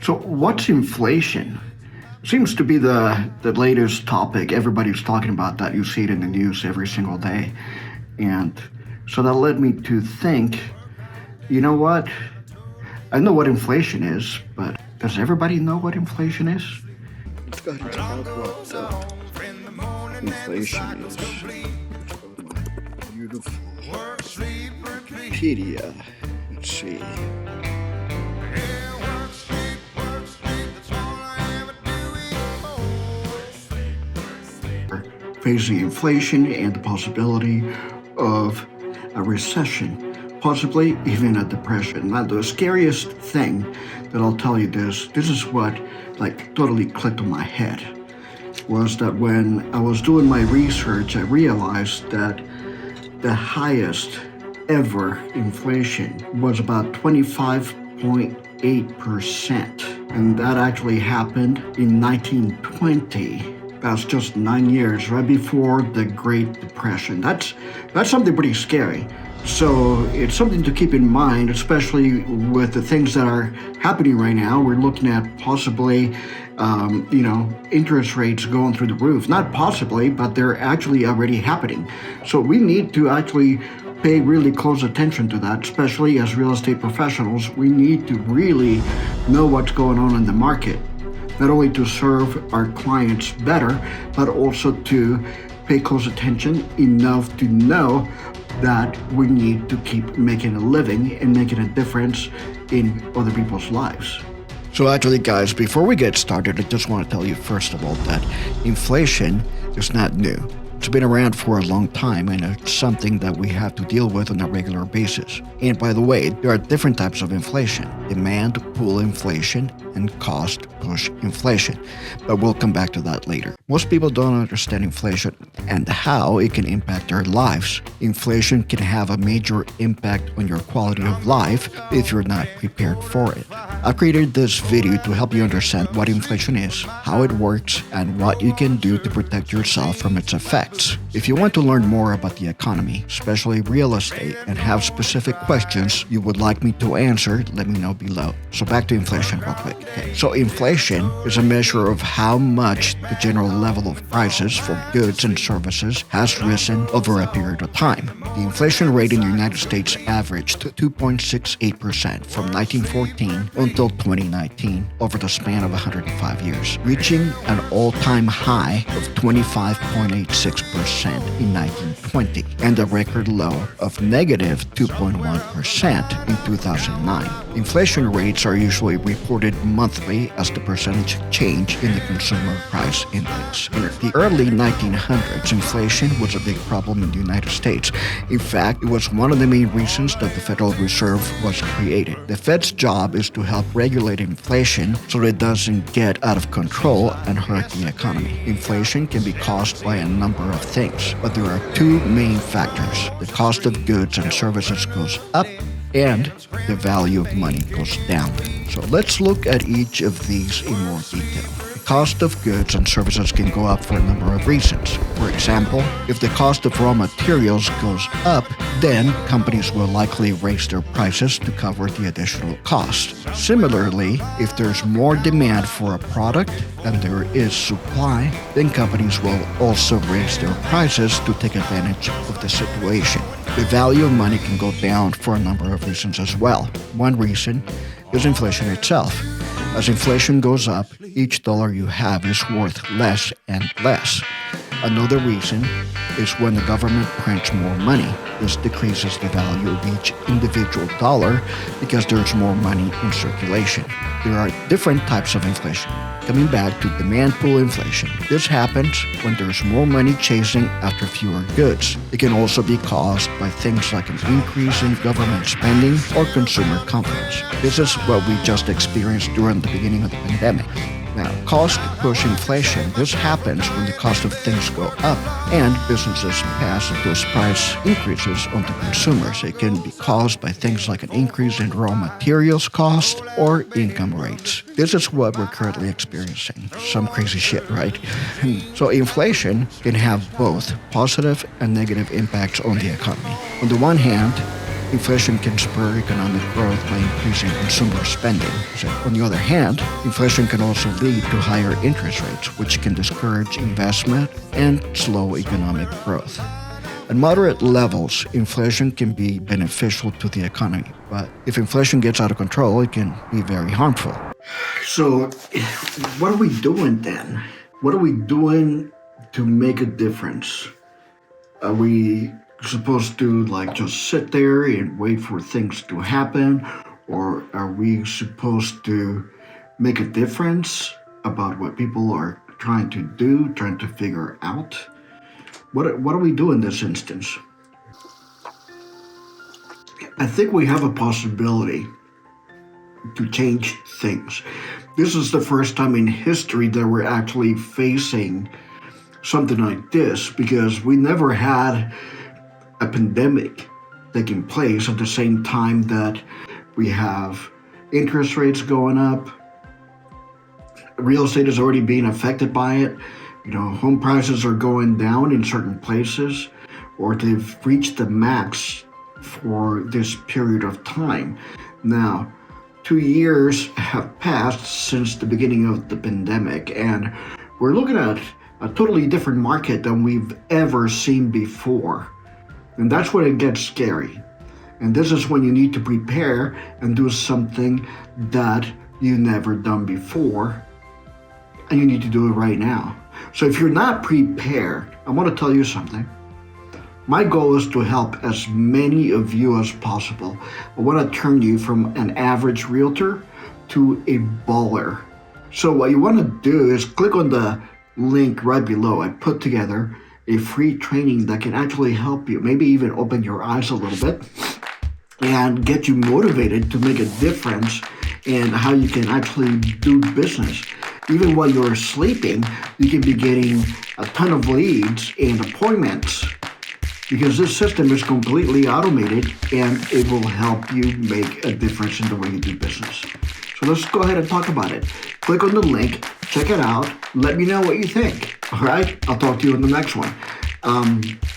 So what's inflation? Seems to be the latest topic. Everybody's talking about that. You see it in the news every single day. And so that led me to think, you know what? I know what inflation is, but does everybody know what inflation is? Let's go ahead and check out what inflation is. Let's go to my beautiful Wikipedia. Let's see. Facing inflation and the possibility of a recession, possibly even a depression. Now, the scariest thing that I'll tell you this is what totally clicked on my head, was that when I was doing my research, I realized that the highest ever inflation was about 25.8%. And that actually happened in 1920. That's just 9 years, right before the Great Depression. That's something pretty scary. So it's something to keep in mind, especially with the things that are happening right now. We're looking at possibly, interest rates going through the roof. Not possibly, but they're actually already happening. So we need to actually pay really close attention to that, especially as real estate professionals. We need to really know what's going on in the market, not only to serve our clients better, but also to pay close attention enough to know that we need to keep making a living and making a difference in other people's lives. So actually, guys, before we get started, I just want to tell you first of all that inflation is not new. It's been around for a long time, and it's something that we have to deal with on a regular basis. And by the way, there are different types of inflation: demand pull inflation and cost push inflation. But we'll come back to that later. Most people don't understand inflation and how it can impact their lives. Inflation can have a major impact on your quality of life if you're not prepared for it. I created this video to help you understand what inflation is, how it works, and what you can do to protect yourself from its effects. If you want to learn more about the economy, especially real estate, and have specific questions you would like me to answer, let me know below. So back to inflation real quick. Okay. So inflation is a measure of how much the general level of prices for goods and services has risen over a period of time. The inflation rate in the United States averaged 2.68% from 1914 until 2019, over the span of 105 years, reaching an all-time high of 25.86% in 1920 and a record low of negative 2.1% in 2009. Inflation rates are usually reported monthly as the percentage change in the consumer price index. In the early 1900s, inflation was a big problem in the United States. In fact, it was one of the main reasons that the Federal Reserve was created. The Fed's job is to help regulate inflation so that it doesn't get out of control and hurt the economy. Inflation can be caused by a number of things, but there are two main factors. The cost of goods and services goes up, and the value of money goes down. So let's look at each of these in more detail. The cost of goods and services can go up for a number of reasons. For example, if the cost of raw materials goes up, then companies will likely raise their prices to cover the additional cost. Similarly, if there's more demand for a product than there is supply, then companies will also raise their prices to take advantage of the situation. The value of money can go down for a number of reasons as well. One reason is inflation itself. As inflation goes up, each dollar you have is worth less and less. Another reason is when the government prints more money. This decreases the value of each individual dollar because there's more money in circulation. There are different types of inflation. Coming back to demand pull inflation, this happens when there's more money chasing after fewer goods. It can also be caused by things like an increase in government spending or consumer confidence. This is what we just experienced during the beginning of the pandemic. Now, cost push inflation, this happens when the cost of things go up and businesses pass those price increases onto consumers. It can be caused by things like an increase in raw materials cost or income rates. This is what we're currently experiencing. Some crazy shit, right? So inflation can have both positive and negative impacts on the economy. On the one hand, inflation can spur economic growth by increasing consumer spending. So, on the other hand, inflation can also lead to higher interest rates, which can discourage investment and slow economic growth. At moderate levels, inflation can be beneficial to the economy, but if inflation gets out of control, it can be very harmful. So, what are we doing then? What are we doing to make a difference? Are we supposed to just sit there and wait for things to happen? Or are we supposed to make a difference about what people are trying to do, trying to figure out? What do we do in this instance? I think we have a possibility to change things. This is the first time in history that we're actually facing something like this, because we never had a pandemic taking place at the same time that we have interest rates going up. Real estate is already being affected by it. Home prices are going down in certain places, or they've reached the max for this period of time. Now, 2 years have passed since the beginning of the pandemic, and we're looking at a totally different market than we've ever seen before. And that's when it gets scary. And this is when you need to prepare and do something that you've never done before, and you need to do it right now. So if you're not prepared, I want to tell you something. My goal is to help as many of you as possible. I want to turn you from an average realtor to a baller. So what you want to do is click on the link right below. I put together a free training that can actually help you, maybe even open your eyes a little bit and get you motivated to make a difference in how you can actually do business. Even while you're sleeping, you can be getting a ton of leads and appointments, because this system is completely automated and it will help you make a difference in the way you do business. So let's go ahead and talk about it. Click on the link, check it out, let me know what you think. All right, I'll talk to you in the next one.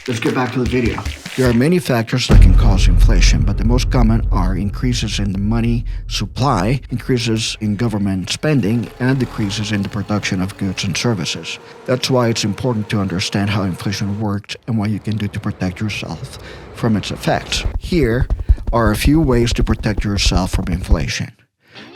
Let's get back to the video. There are many factors that can cause inflation, but the most common are increases in the money supply, increases in government spending, and decreases in the production of goods and services. That's why it's important to understand how inflation works and what you can do to protect yourself from its effects. Here are a few ways to protect yourself from inflation.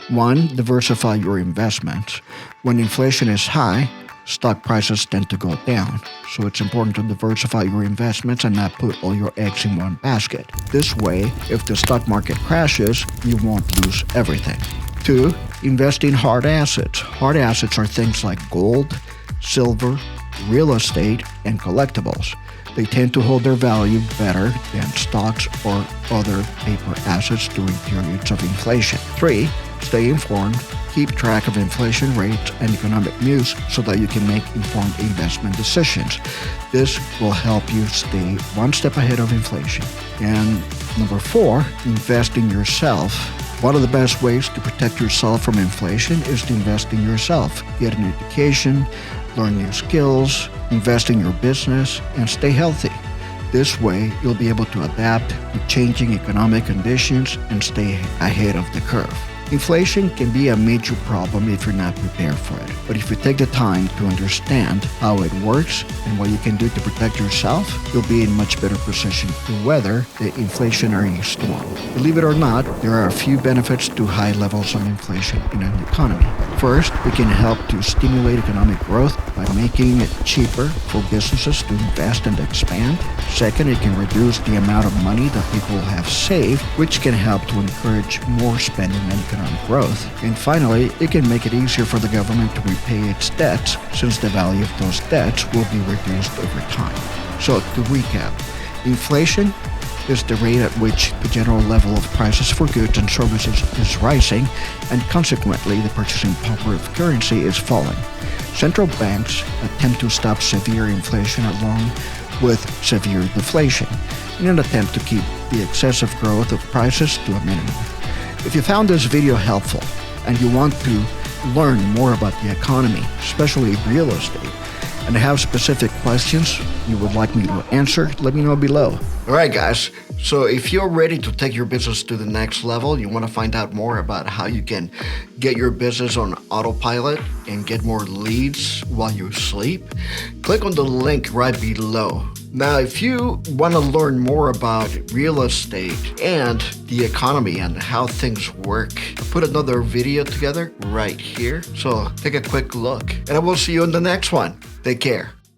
1. Diversify your investments. When inflation is high, stock prices tend to go down, so it's important to diversify your investments and not put all your eggs in one basket. This way, if the stock market crashes, you won't lose everything. 2. Invest in hard assets. Hard assets are things like gold, silver, real estate, and collectibles. They tend to hold their value better than stocks or other paper assets during periods of inflation. 3. Stay informed. Keep track of inflation rates and economic news so that you can make informed investment decisions. This will help you stay one step ahead of inflation. And number 4, invest in yourself. One of the best ways to protect yourself from inflation is to invest in yourself. Get an education, learn new skills, invest in your business, and stay healthy. This way, you'll be able to adapt to changing economic conditions and stay ahead of the curve. Inflation can be a major problem if you're not prepared for it. But if you take the time to understand how it works and what you can do to protect yourself, you'll be in much better position to weather the inflationary storm. Believe it or not, there are a few benefits to high levels of inflation in an economy. First, it can help to stimulate economic growth by making it cheaper for businesses to invest and expand. Second, it can reduce the amount of money that people have saved, which can help to encourage more spending and economic growth. And finally, it can make it easier for the government to repay its debts, since the value of those debts will be reduced over time. So, to recap, inflation is the rate at which the general level of prices for goods and services is rising, and consequently the purchasing power of currency is falling. Central banks attempt to stop severe inflation along with severe deflation in an attempt to keep the excessive growth of prices to a minimum. If you found this video helpful and you want to learn more about the economy, especially real estate, and have specific questions you would like me to answer, let me know below. All right, guys, So if you're ready to take your business to the next level, you want to find out more about how you can get your business on autopilot and get more leads while you sleep, click on the link right below. Now, if you want to learn more about real estate and the economy and how things work, I put another video together right here. So take a quick look and I will see you in the next one. Take care.